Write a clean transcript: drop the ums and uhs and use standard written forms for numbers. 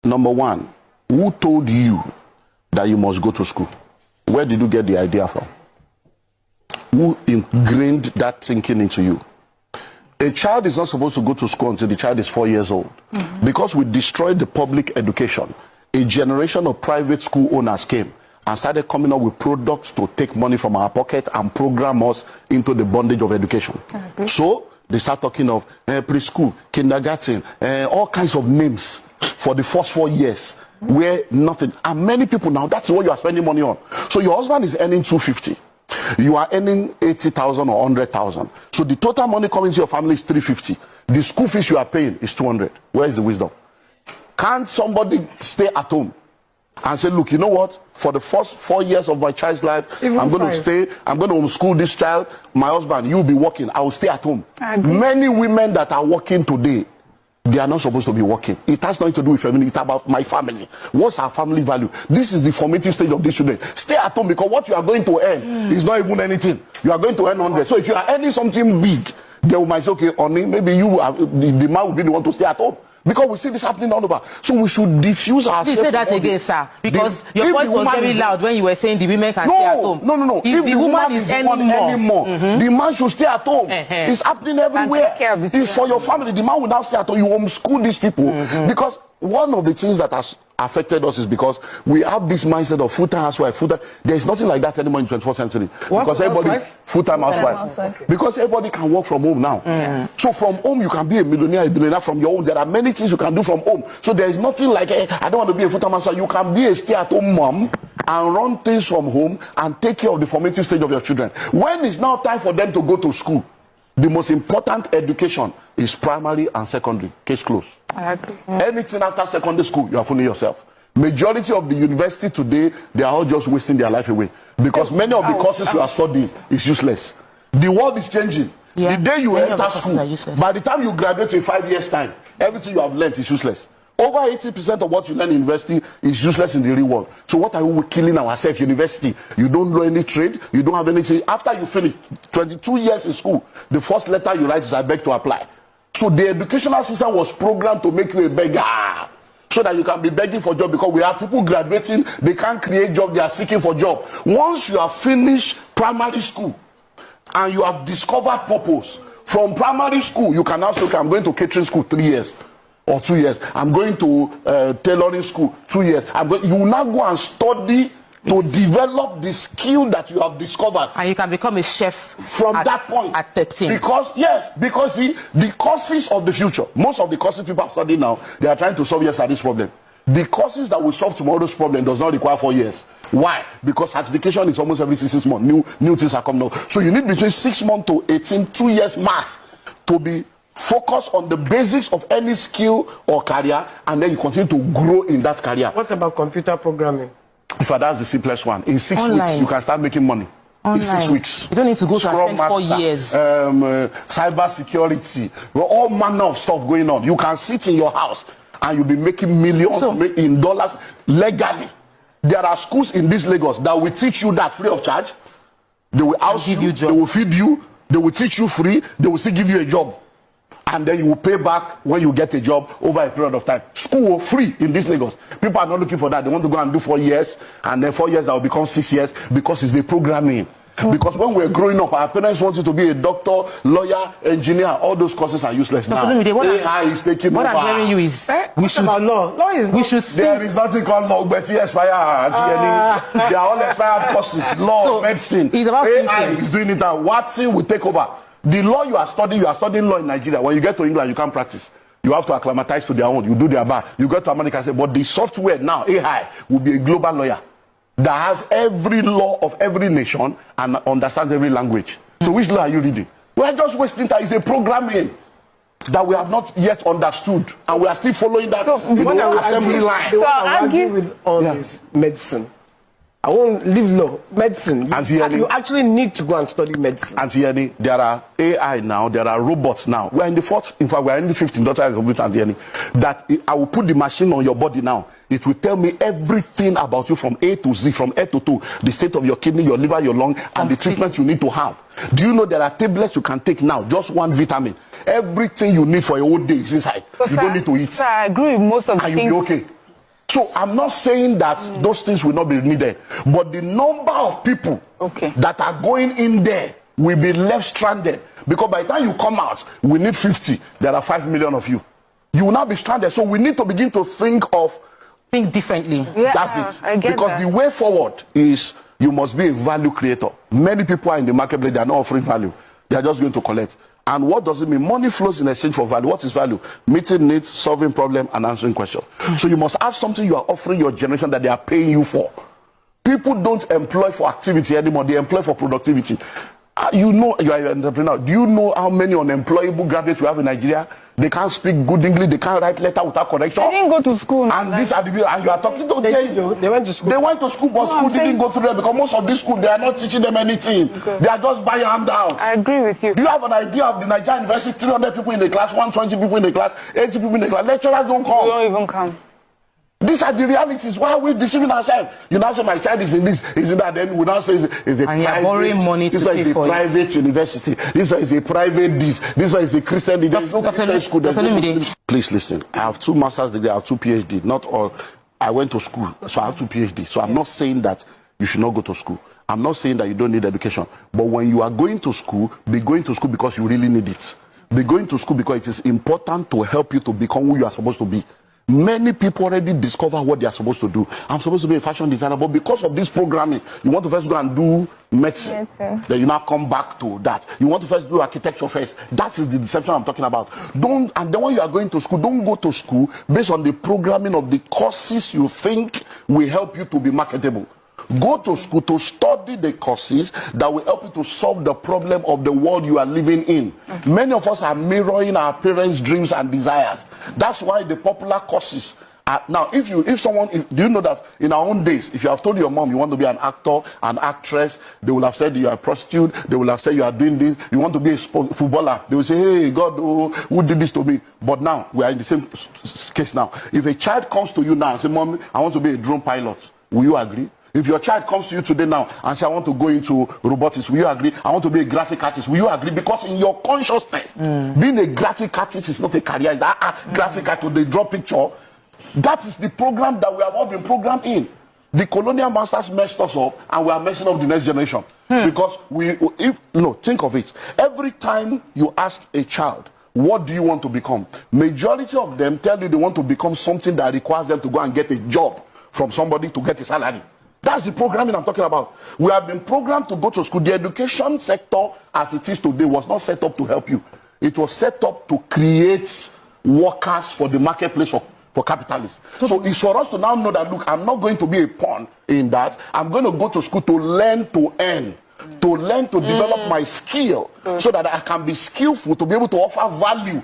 Number one, who told you that you must go to school? Where did you get the idea from? Who ingrained that thinking into you? A child is not supposed to go to school until the child is 4 years old. Because we destroyed the public education, a generation of private school owners came and started coming up with products to take money from our pocket and program us into the bondage of education. So they start talking of preschool, kindergarten, all kinds of names for the first 4 years where nothing. And many people now, that's what you are spending money on. So your husband is earning 250. You are earning 80,000 or 100,000. So the total money coming to your family is 350. The school fees you are paying is 200. Where is the wisdom? Can't somebody stay at home and say, look, you know what? For the first 4 years of my child's life, I'm going to stay, I'm going to homeschool this child. My husband, you'll be working. I will stay at home. Many women that are working today, they are not supposed to be working. It has nothing to do with family. It's about my family. What's our family value? This is the formative stage of these children. Stay at home, because what you are going to earn is not even anything. You are going to earn 100. So if you are earning something big, they might say, okay, honey, maybe you are, the man will be the one to stay at home. Because we see this happening all over. So we should diffuse ourselves. You say that again, sir. Because your voice was very loud when you were saying the women can stay at home. No. If the woman is earning more, the man should stay at home. It's happening everywhere. It's for your family. The man will now stay at home. You homeschool these people. Because one of the things that has affected us is because we have this mindset of full-time housewife, full-time. There is nothing like that anymore in the 21st century. Because everybody, full-time housewife. Because everybody can work from home now. So from home, you can be a millionaire, a billionaire from your own. There are many things you can do from home. So there is nothing like, I don't want to be a full-time housewife. You can be a stay-at-home mom and run things from home and take care of the formative stage of your children. When it's now time for them to go to school, the most important education is primary and secondary. Case closed. I agree. Anything after secondary school, you are fooling yourself. Majority of the university today, they are all just wasting their life away. Because many of the courses you are studying is useless. The world is changing. The day you enter school, by the time you graduate in 5 years' time, everything you have learned is useless. Over 80% of what you learn in university is useless in the real world. So what are we killing ourselves? University, you don't know any trade, you don't have anything. After you finish 22 years in school, the first letter you write is I beg to apply. So the educational system was programmed to make you a beggar, so that you can be begging for job, because we have people graduating, they can't create job, they are seeking for job. Once you have finished primary school and you have discovered purpose, from primary school you can now say, okay, I'm going to catering school 3 years. Or 2 years. I'm going to tailoring school 2 years. You will now go and study to develop the skill that you have discovered. And you can become a chef from that point. At 13. Because see, the courses of the future, most of the courses people are studying now, they are trying to solve this problem. The courses that will solve tomorrow's problem does not require 4 years. Why? Because certification is almost every 6 months. New things are coming out. So you need between 6 months to 18, 2 years max to be focus on the basics of any skill or career, and then you continue to grow in that career. What about computer programming? If that's the simplest one, in 6 weeks you can start making money. In 6 weeks. You don't need to go to spend 4 years. Cyber security, all manner of stuff going on. You can sit in your house and you'll be making millions in dollars legally. There are schools in this Lagos that will teach you that free of charge. They will house you, they will feed you, they will teach you free, they will still give you a job. And then you will pay back when you get a job over a period of time. School free in this Lagos. People are not looking for that. They want to go and do 4 years, and then 4 years that will become 6 years, because it's the programming. Because when we're growing up, our parents want you to be a doctor, lawyer, engineer. All those courses are useless now. AI is taking over. What I'm hearing you is we should about law. Law is there is nothing called law, but it's expired. They are all expired courses. Law, medicine. AI is doing it now. Watson will take over. The law you are studying law in Nigeria. When you get to England, you can't practice. You have to acclimatize to their own. You do their bar. You go to America and say, but the software now, AI, will be a global lawyer that has every law of every nation and understands every language. So which law are you reading? We are just wasting time. It's a programming that we have not yet understood, and we are still following that assembly line. So I argue with all this medicine. I won't leave law. Medicine. You actually need to go and study medicine. And Tierney, there are AI now, there are robots now. We're in the fourth, in fact, we're in the 15th industrial computer, Tierney, that I will put the machine on your body now. It will tell me everything about you from A to Z, from head to toe, the state of your kidney, your liver, your lung, and the treatment you need to have. Do you know there are tablets you can take now, just one vitamin? Everything you need for a whole day is inside. So you don't need to eat. Sir, I agree with most of the things. And you'll be okay. So I'm not saying that those things will not be needed, but the number of people that are going in there will be left stranded, because by the time you come out, we need 50. There are 5 million of you. You will not be stranded. So we need to begin to think differently. Yeah, that's it. Because the way forward is you must be a value creator. Many people are in the marketplace, they are not offering value. They are just going to collect. And what does it mean? Money flows in exchange for value. What is value? Meeting needs, solving problems, and answering questions. So you must have something you are offering your generation that they are paying you for. People don't employ for activity anymore. They employ for productivity. You know, you are an entrepreneur. Do you know how many unemployable graduates we have in Nigeria? They can't speak good English. They can't write letter without correction. They didn't go to school. And these are the people. And you are talking to them. They went to school. They went to school, but school didn't go through them, because most of these schools, they are not teaching them anything. They are just buying handouts. I agree with you. Do you have an idea of the Nigerian University? 300 people in the class, 120 people in the class, 80 people in the class. Lecturers don't come. They don't even come. These are the realities. Why are we deceiving ourselves? You now say my child is in this, is in that. Then we now say it's a and private. Borrowing money to pay for private university. This one is a private this. This one is a Christian. There is no Christian school. Please listen. I have 2 master's degrees. I have 2 PhD. Not all. I went to school, so I have 2 PhD. So I'm not saying that you should not go to school. I'm not saying that you don't need education. But when you are going to school, be going to school because you really need it. Be going to school because it is important to help you to become who you are supposed to be. Many people already discover what they are supposed to do. I'm supposed to be a fashion designer, but because of this programming, you want to first go and do medicine. Yes, then you now come back to that. You want to first do architecture first. That is the deception I'm talking about. And then when you are going to school, don't go to school based on the programming of the courses you think will help you to be marketable. Go to school to study the courses that will help you to solve the problem of the world you are living in. Many of us are mirroring our parents' dreams and desires. That's why the popular courses are, now, do you know that in our own days, if you have told your mom you want to be an actor, an actress, they will have said you are a prostitute, they will have said you are doing this, you want to be a footballer, they will say, hey, God, who did this to me? But now, we are in the same case now. If a child comes to you now and says, Mom, I want to be a drone pilot, will you agree? If your child comes to you today now and says, I want to go into robotics, will you agree? I want to be a graphic artist, will you agree? Because in your consciousness, being a graphic artist is not a career. Graphic artist, they draw picture. That is the program that we have all been programmed in. The colonial masters messed us up, and we are messing up the next generation. Because think of it. Every time you ask a child, what do you want to become? Majority of them tell you they want to become something that requires them to go and get a job from somebody to get a salary. That's the programming I'm talking about. We have been programmed to go to school. The education sector, as it is today, was not set up to help you. It was set up to create workers for the marketplace for capitalists. So it's for us to now know that, look, I'm not going to be a pawn in that. I'm going to go to school to learn to earn, to learn to develop my skill, so that I can be skillful to be able to offer value